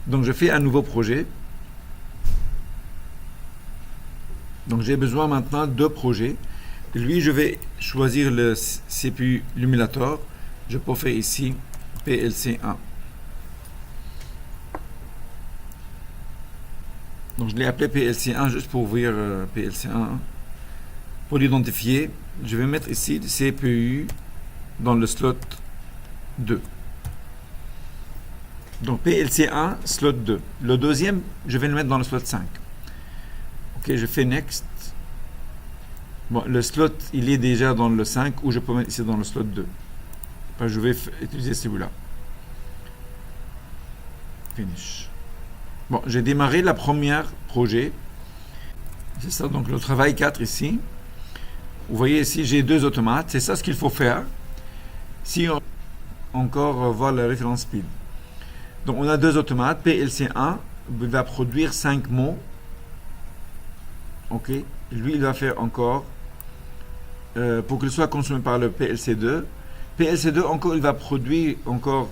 Donc je fais un nouveau projet. Donc j'ai besoin maintenant de projets. Lui, je vais choisir le CPU Lumulator. Je peux faire ici PLC1. Donc je l'ai appelé PLC1 juste pour ouvrir PLC1. Pour l'identifier, je vais mettre ici le CPU dans le slot 2. Donc PLC1, slot 2. Le deuxième, je vais le mettre dans le slot 5. Ok, je fais Next. Bon, le slot, il est déjà dans le 5 ou je peux mettre ici dans le slot 2. Enfin, je vais utiliser celui-là. Finish. Bon, j'ai démarré la première projet. C'est ça, donc le travail 4 ici. Vous voyez ici, j'ai deux automates. C'est ça ce qu'il faut faire. Si on encore voir la référence speed. Donc on a deux automates. PLC1 va produire 5 mots. Ok. Lui, il va faire encore pour qu'il soit consommé par le PLC2. PLC2 encore, il va produire encore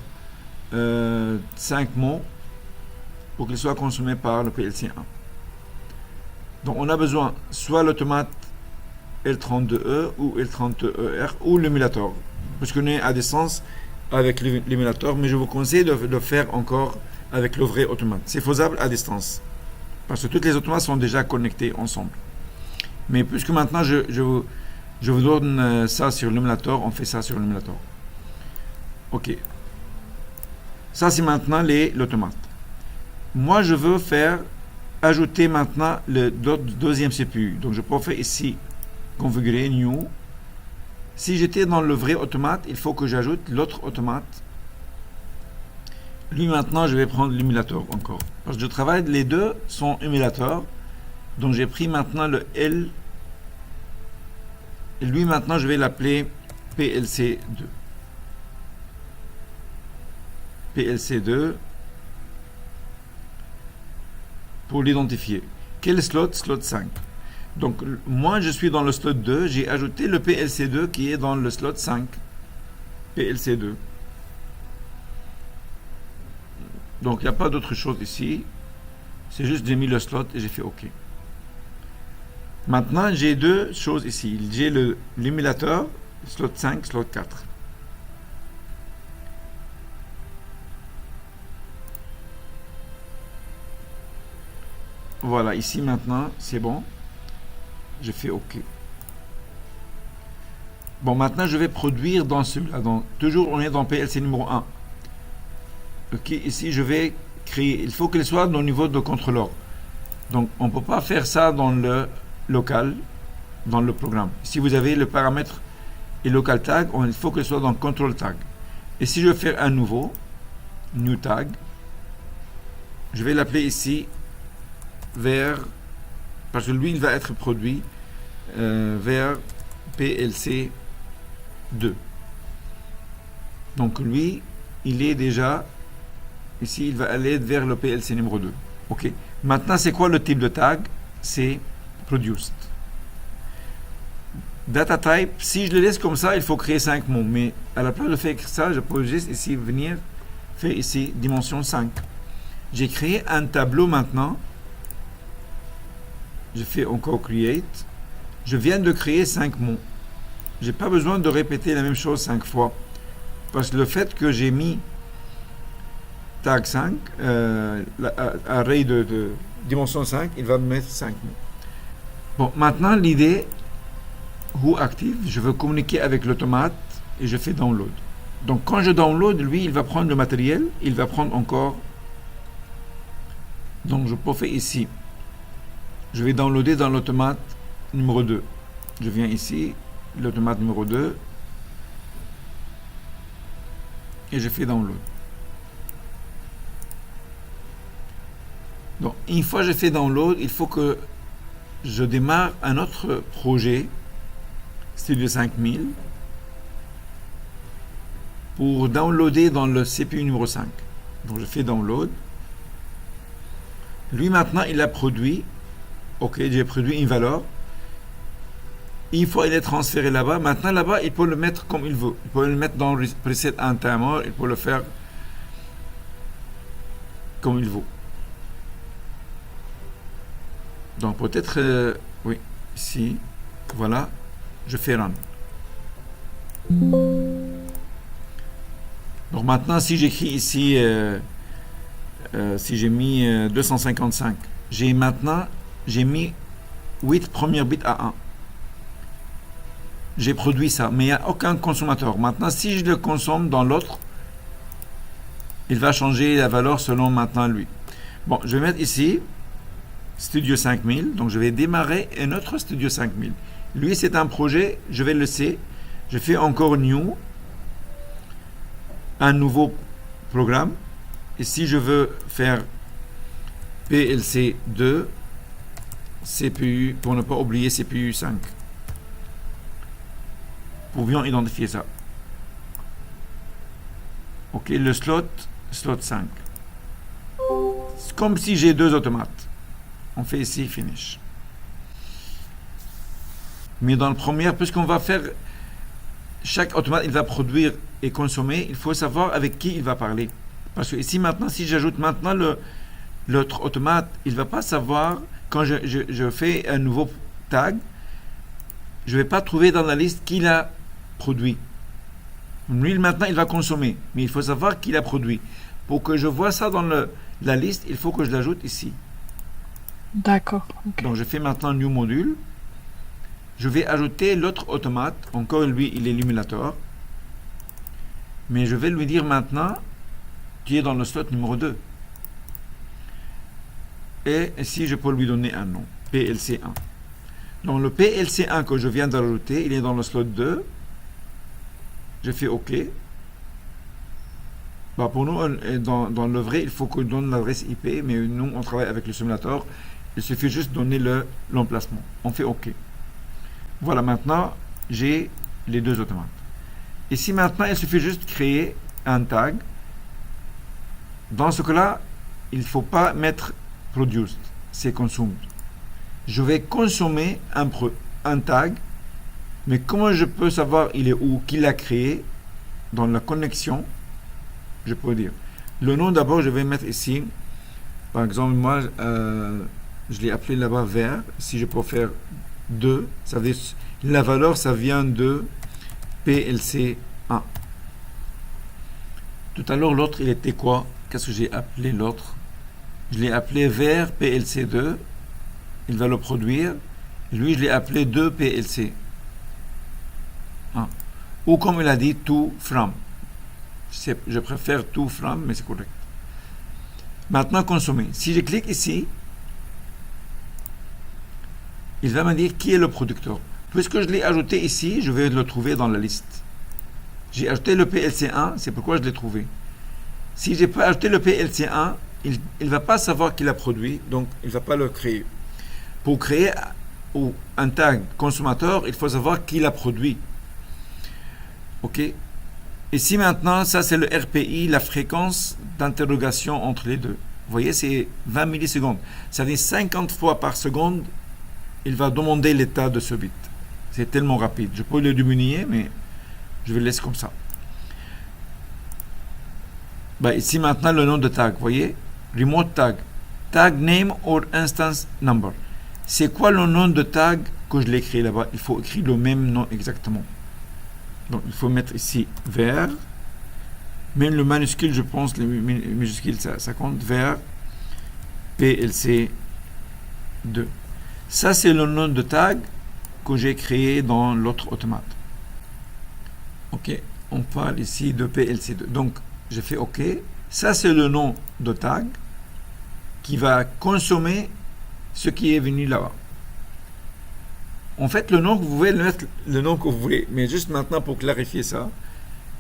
5 mots pour qu'il soit consommé par le PLC1. Donc on a besoin soit l'automate L32E ou L32ER ou l'émulateur, puisqu'on est à distance avec l'émulateur, mais je vous conseille de le faire encore avec le vrai automate. C'est faisable à distance, parce que toutes les automates sont déjà connectés ensemble. Mais puisque maintenant je vous donne ça sur l'émulateur, on fait ça sur l'émulateur. Ok. Ça c'est maintenant l'automate. Moi je veux ajouter maintenant le deuxième CPU. Donc je peux faire ici configurer new. Si j'étais dans le vrai automate, il faut que j'ajoute l'autre automate. Lui maintenant je vais prendre l'émulateur encore. Parce que je travaille, les deux sont émulateurs. Donc j'ai pris maintenant le L. Et lui maintenant je vais l'appeler PLC2. PLC2 pour l'identifier. Quel slot? Slot 5. Donc moi je suis dans le slot 2, j'ai ajouté le PLC2 qui est dans le slot 5. PLC2. Donc il n'y a pas d'autre chose ici. C'est juste j'ai mis le slot et j'ai fait OK. Maintenant j'ai deux choses ici. J'ai l'émulateur, slot 5, slot 4. Voilà, ici maintenant, c'est bon. Je fais OK. Bon, maintenant, je vais produire dans celui-là. Toujours, on est dans PLC numéro 1. OK, ici, je vais créer. Il faut qu'il soit au niveau de contrôleur. Donc, on ne peut pas faire ça dans le local, dans le programme. Si vous avez le paramètre et local tag, il faut qu'il soit dans control tag. Et si je veux faire un nouveau, new tag, je vais l'appeler ici vers, parce que lui il va être produit vers PLC 2. Donc lui il est déjà ici, il va aller vers le PLC numéro 2. Ok, maintenant c'est quoi le type de tag? C'est produced. Data type, si je le laisse comme ça, il faut créer 5 mots, mais à la place de faire ça, je peux juste ici venir faire ici dimension 5. J'ai créé un tableau maintenant. Je fais encore create. Je viens de créer 5 mots. J'ai pas besoin de répéter la même chose 5 fois. Parce que le fait que j'ai mis tag 5, array de dimension 5, il va me mettre 5 mots. Bon, maintenant l'idée, who active, je veux communiquer avec l'automate et je fais download. Donc quand je download, lui, il va prendre le matériel, il va prendre encore. Donc je peux faire ici. Je vais downloader dans l'automate numéro 2. Je viens ici, l'automate numéro 2, et je fais download. Donc, une fois que j'ai fait download, il faut que je démarre un autre projet, Studio 5000, pour downloader dans le CPU numéro 5. Donc, je fais download. Lui, maintenant, il a produit. Ok, j'ai produit une valeur. Une fois il est transféré là-bas, maintenant là-bas, il peut le mettre comme il veut. Il peut le mettre dans preset un timer, il peut le faire comme il vaut. Donc peut-être, oui, ici, voilà, je fais run. Donc maintenant, si j'écris ici, si j'ai mis 255, j'ai mis 8 premiers bits à 1. J'ai produit ça, mais il n'y a aucun consommateur. Maintenant, si je le consomme dans l'autre, il va changer la valeur selon maintenant lui. Bon, je vais mettre ici Studio 5000, donc je vais démarrer un autre Studio 5000. Lui, c'est un projet, je vais le laisser. Je fais encore New, un nouveau programme. Et si je veux faire PLC 2, CPU, pour ne pas oublier CPU 5. Pouvions identifier ça. Ok, le slot 5. C'est comme si j'ai deux automates. On fait ici finish. Mais dans le premier, puisqu'on va faire chaque automate, il va produire et consommer, il faut savoir avec qui il va parler. Parce que ici maintenant, si j'ajoute maintenant l'autre automate, il ne va pas savoir, quand je fais un nouveau tag, je ne vais pas trouver dans la liste qui l'a produit. Lui, maintenant, il va consommer, mais il faut savoir qui l'a produit. Pour que je vois ça dans la liste, il faut que je l'ajoute ici. D'accord. Okay. Donc, je fais maintenant New Module. Je vais ajouter l'autre automate. Encore, lui, il est l'émulateur. Mais je vais lui dire maintenant, tu es dans le slot numéro 2. Et ici, je peux lui donner un nom, PLC1. Donc, le PLC1 que je viens d'ajouter, il est dans le slot 2. Je fais OK. Bah pour nous, dans le vrai, il faut qu'on donne l'adresse IP, mais nous, on travaille avec le simulateur. Il suffit juste de donner l'emplacement. On fait OK. Voilà, maintenant, j'ai les deux automates. Ici, maintenant, il suffit juste de créer un tag. Dans ce cas-là, il ne faut pas mettre produced, c'est consumed. Je vais consommer un tag, mais comment je peux savoir il est où, qui l'a créé dans la connexion? Je peux dire. Le nom d'abord, je vais mettre ici. Par exemple, moi, je l'ai appelé là-bas vert. Si je peux faire 2, ça veut dire la valeur, ça vient de PLC1. Tout à l'heure, l'autre, il était quoi? Qu'est-ce que j'ai appelé l'autre? Je l'ai appelé vert PLC2. Il va le produire. Lui, je l'ai appelé 2 PLC. Ou comme il a dit, to from. Je préfère to from, mais c'est correct. Maintenant, consommer. Si je clique ici, il va me dire qui est le producteur. Puisque je l'ai ajouté ici, je vais le trouver dans la liste. J'ai ajouté le PLC1, c'est pourquoi je l'ai trouvé. Si je n'ai pas ajouté le PLC1, il ne va pas savoir qui l'a produit, donc il ne va pas le créer. Pour créer un tag consommateur, il faut savoir qui l'a produit. OK. Ici maintenant, ça c'est le RPI, la fréquence d'interrogation entre les deux. Vous voyez, c'est 20 millisecondes. Ça veut dire 50 fois par seconde, il va demander l'état de ce bit. C'est tellement rapide. Je peux le diminuer, mais je vais le laisser comme ça. Ben, ici maintenant, le nom de tag. Vous voyez, remote tag. Tag name or instance number. C'est quoi le nom de tag que je l'ai écrit là-bas? Il faut écrire le même nom exactement. Donc, il faut mettre ici vert. Même le minuscule, je pense, les minuscules, ça compte. Vert PLC 2. Ça, c'est le nom de tag que j'ai créé dans l'autre automate. OK. On parle ici de PLC2. Donc, je fais OK. Ça, c'est le nom de tag qui va consommer ce qui est venu là-bas. En fait, le nom que vous pouvez le mettre le nom que vous voulez. Mais juste maintenant, pour clarifier ça,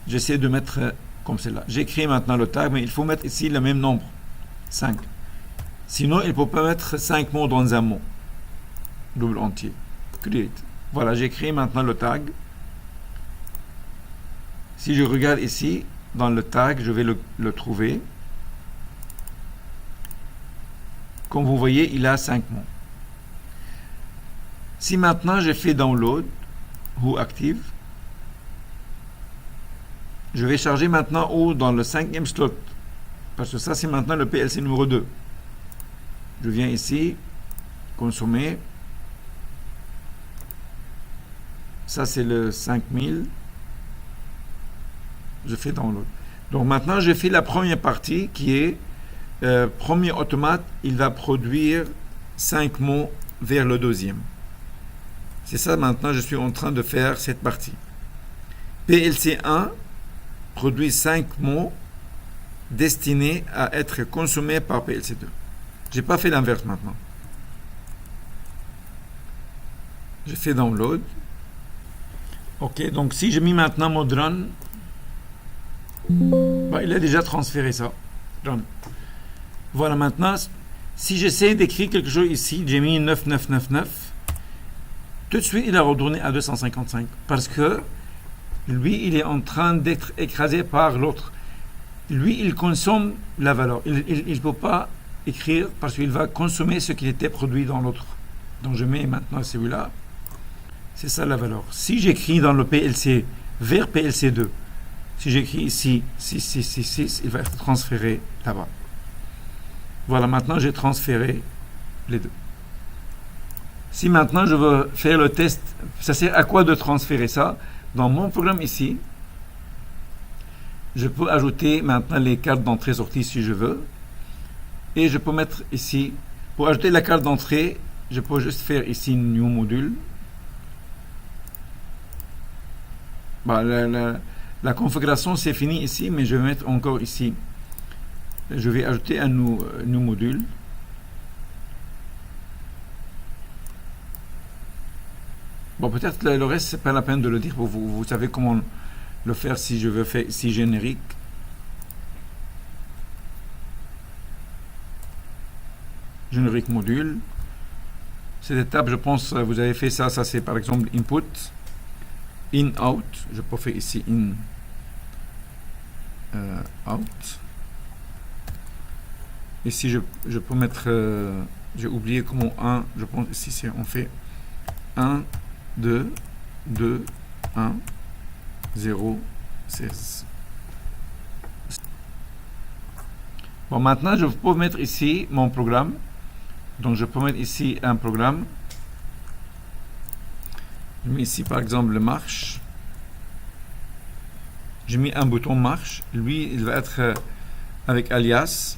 j'essaie de mettre comme cela. J'ai créé maintenant le tag, mais il faut mettre ici le même nombre. 5. Sinon, il ne peut pas mettre 5 mots dans un mot. Double entier. Create. Voilà, j'ai créé maintenant le tag. Si je regarde ici, dans le tag, je vais le trouver. Comme vous voyez, il a 5 mots. Si maintenant je fais download ou active, je vais charger maintenant dans le 5e slot Parce que ça, c'est maintenant le PLC numéro 2. Je viens ici, consommer. Ça, c'est le 5000. Je fais download. Donc maintenant, j'ai fait la première partie qui est premier automate, il va produire 5 mots vers le deuxième. C'est ça maintenant, je suis en train de faire cette partie. PLC 1 produit 5 mots destinés à être consommés par PLC 2. J'ai pas fait l'inverse maintenant. J'ai fait download. Ok, donc si je mets maintenant mode run, bah, il a déjà transféré ça. Run. Voilà, maintenant, si j'essaie d'écrire quelque chose ici, j'ai mis 9999, tout de suite il a retourné à 255 parce que lui, il est en train d'être écrasé par l'autre. Lui, il consomme la valeur. Il ne peut pas écrire parce qu'il va consommer ce qui était produit dans l'autre. Donc je mets maintenant celui-là. C'est ça la valeur. Si j'écris dans le PLC vers PLC 2, si j'écris ici 6666, il va être transféré là-bas. Voilà, maintenant j'ai transféré les deux. Si maintenant je veux faire le test, ça sert à quoi de transférer ça? Dans mon programme ici, je peux ajouter maintenant les cartes d'entrée-sortie si je veux. Et je peux mettre ici, pour ajouter la carte d'entrée, je peux juste faire ici New Module. Bah, la configuration c'est fini ici, mais je vais mettre encore ici. Je vais ajouter un new module. Bon, peut-être le reste, c'est pas la peine de le dire. Vous savez comment le faire si je veux faire ici générique. Générique module. Cette étape, je pense, vous avez fait ça. Ça, c'est par exemple input, in, out. Je peux faire ici in, out. Ici, je peux mettre, j'ai oublié comment 1, je pense ici, on fait 1, 2, 2, 1, 0, 16. Bon, maintenant, je peux mettre ici mon programme. Donc, je peux mettre ici un programme. Je mets ici, par exemple, le marche. J'ai mis un bouton marche. Lui, il va être avec alias.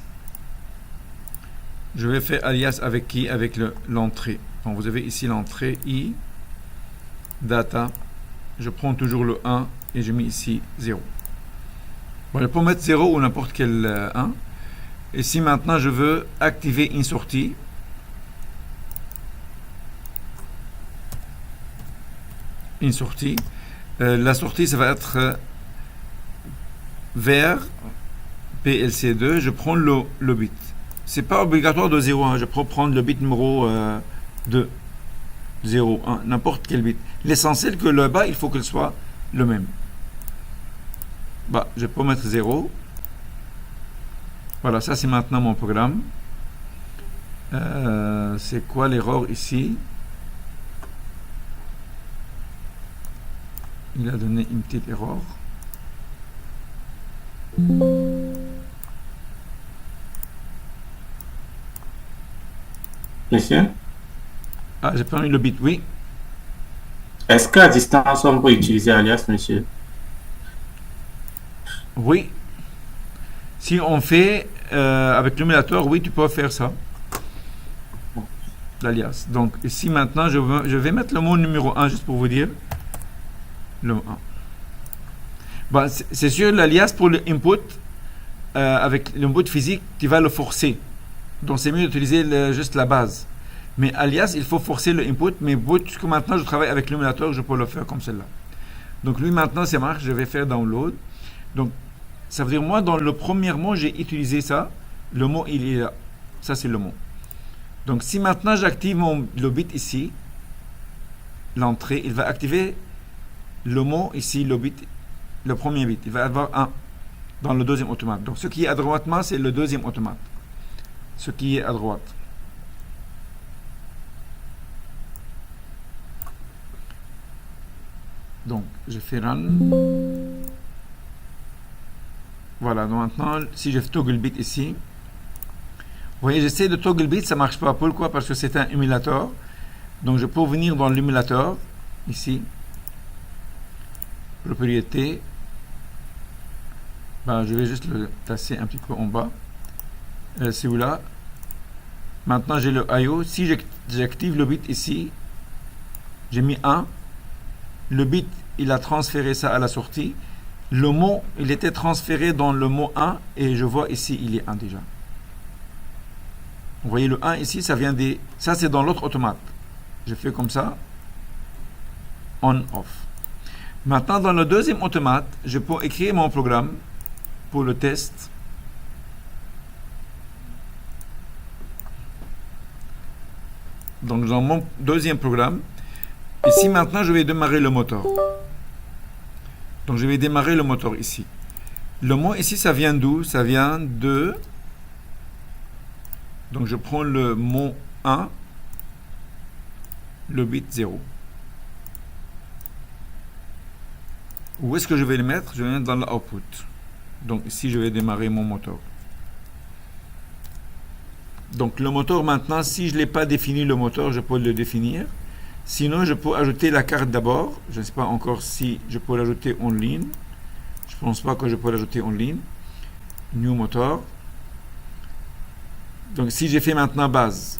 Je vais faire alias avec qui? Avec l'entrée. Donc, vous avez ici l'entrée i, data. Je prends toujours le 1 et je mets ici 0. Bon, je peux mettre 0 ou n'importe quel 1. Et si maintenant je veux activer une sortie, la sortie, ça va être vers PLC2. Je prends le bit. C'est pas obligatoire de 0, hein. Je peux prendre le bit numéro 2, 0, 1, n'importe quel bit. L'essentiel que le bas, il faut qu'il soit le même. Bah, je peux mettre 0. Voilà, ça c'est maintenant mon programme. C'est quoi l'erreur ici? Il a donné une petite erreur. Monsieur? Ah, j'ai perdu le bit, oui. Est-ce qu'à distance, on peut utiliser alias, monsieur? Oui. Si on fait avec l'émulateur, oui, tu peux faire ça. L'alias. Donc, ici maintenant, je vais mettre le mot numéro 1 juste pour vous dire. Le 1. Bon, c'est sûr, l'alias pour l'input, avec l'input physique, tu vas le forcer. Donc, c'est mieux d'utiliser juste la base. Mais alias, il faut forcer le input. Mais puisque maintenant, je travaille avec l'émulateur, je peux le faire comme celle-là. Donc, lui, maintenant, ça marche. Je vais faire download. Donc, ça veut dire, moi, dans le premier mot, j'ai utilisé ça. Le mot, il est là. Ça, c'est le mot. Donc, si maintenant, j'active le bit ici, l'entrée, il va activer le mot ici, le bit, le premier bit. Il va avoir 1 dans le deuxième automate. Donc, ce qui est à droite, c'est le deuxième automate. Ce qui est à droite. Donc, je fais run. Voilà, donc maintenant, si je fais toggle bit ici, vous voyez, j'essaie de toggle bit, ça marche pas. Pourquoi? Parce que c'est un émulateur. Donc, je peux venir dans l'émulateur, ici, propriété. Ben, je vais juste le tasser un petit peu en bas. C'est où là? Maintenant, j'ai le IO. Si j'active le bit ici, j'ai mis 1. Le bit, il a transféré ça à la sortie. Le mot, il était transféré dans le mot 1 et je vois ici, il est 1 déjà. Vous voyez le 1 ici, ça vient des... Ça, c'est dans l'autre automate. Je fais comme ça. On-off. Maintenant, dans le deuxième automate, je peux écrire mon programme pour le test. Donc, dans mon deuxième programme, ici, maintenant, je vais démarrer le moteur. Donc, je vais démarrer le moteur ici. Le mot ici, ça vient d'où? Ça vient de... Donc, je prends le mot 1, le bit 0. Où est-ce que je vais le mettre? Je vais le mettre dans l'output. Donc, ici, je vais démarrer mon moteur. Donc, le moteur, maintenant, si je ne l'ai pas défini, le moteur, je peux le définir. Sinon, je peux ajouter la carte d'abord. Je ne sais pas encore si je peux l'ajouter en ligne. Je ne pense pas que je peux l'ajouter en ligne. New motor. Donc, si j'ai fait maintenant base.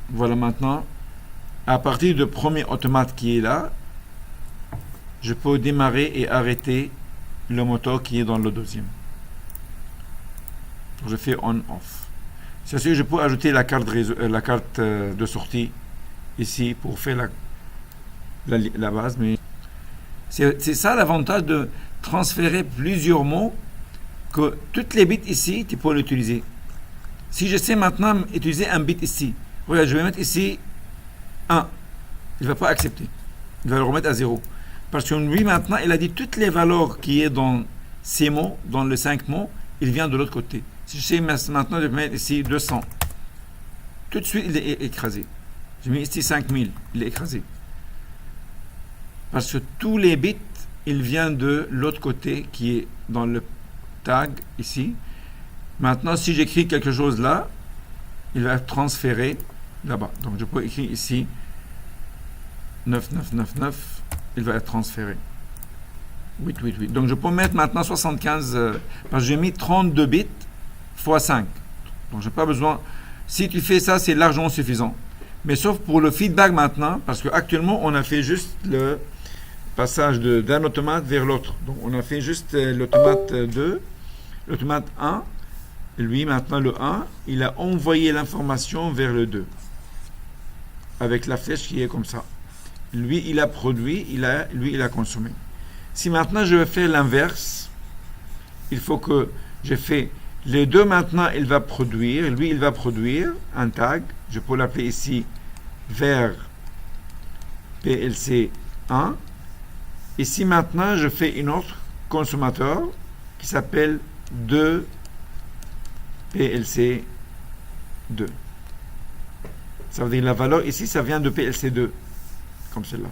Voilà maintenant. À partir du premier automate qui est là, je peux démarrer et arrêter le moteur qui est dans le deuxième. Je fais on-off. C'est sûr, je peux ajouter la carte de sortie ici pour faire la base, mais c'est ça l'avantage de transférer plusieurs mots, que toutes les bits ici, tu peux l'utiliser. Si je sais maintenant utiliser un bit ici, regarde, je vais mettre ici 1. Il ne va pas accepter. Il va le remettre à 0. Parce que lui, maintenant, il a dit toutes les valeurs qui est dans ces mots, dans les 5 mots, il vient de l'autre côté. Si je sais maintenant de mettre ici 200, tout de suite, il est écrasé. Je mets ici 5000, il est écrasé. Parce que tous les bits, ils viennent de l'autre côté qui est dans le tag ici. Maintenant, si j'écris quelque chose là, il va être transféré là-bas. Donc, je peux écrire ici 9999. Il va être transféré. 888. Donc, je peux mettre maintenant 75, parce que j'ai mis 32 bits x 5. Donc, je n'ai pas besoin. Si tu fais ça, c'est largement suffisant. Mais sauf pour le feedback maintenant, parce qu'actuellement, on a fait juste le passage d'un automate vers l'autre. Donc, on a fait juste l'automate 2, l'automate 1. Lui, maintenant, le 1, il a envoyé l'information vers le 2. Avec la flèche qui est comme ça. Lui, il a produit, lui, il a consommé. Si maintenant je veux faire l'inverse, il faut que je fais les deux maintenant, il va produire, lui, il va produire un tag. Je peux l'appeler ici vers PLC1. Et si maintenant je fais une autre consommateur qui s'appelle 2 PLC2. Ça veut dire la valeur ici, ça vient de PLC2. Comme celle-là.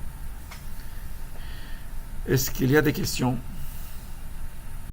Est-ce qu'il y a des questions?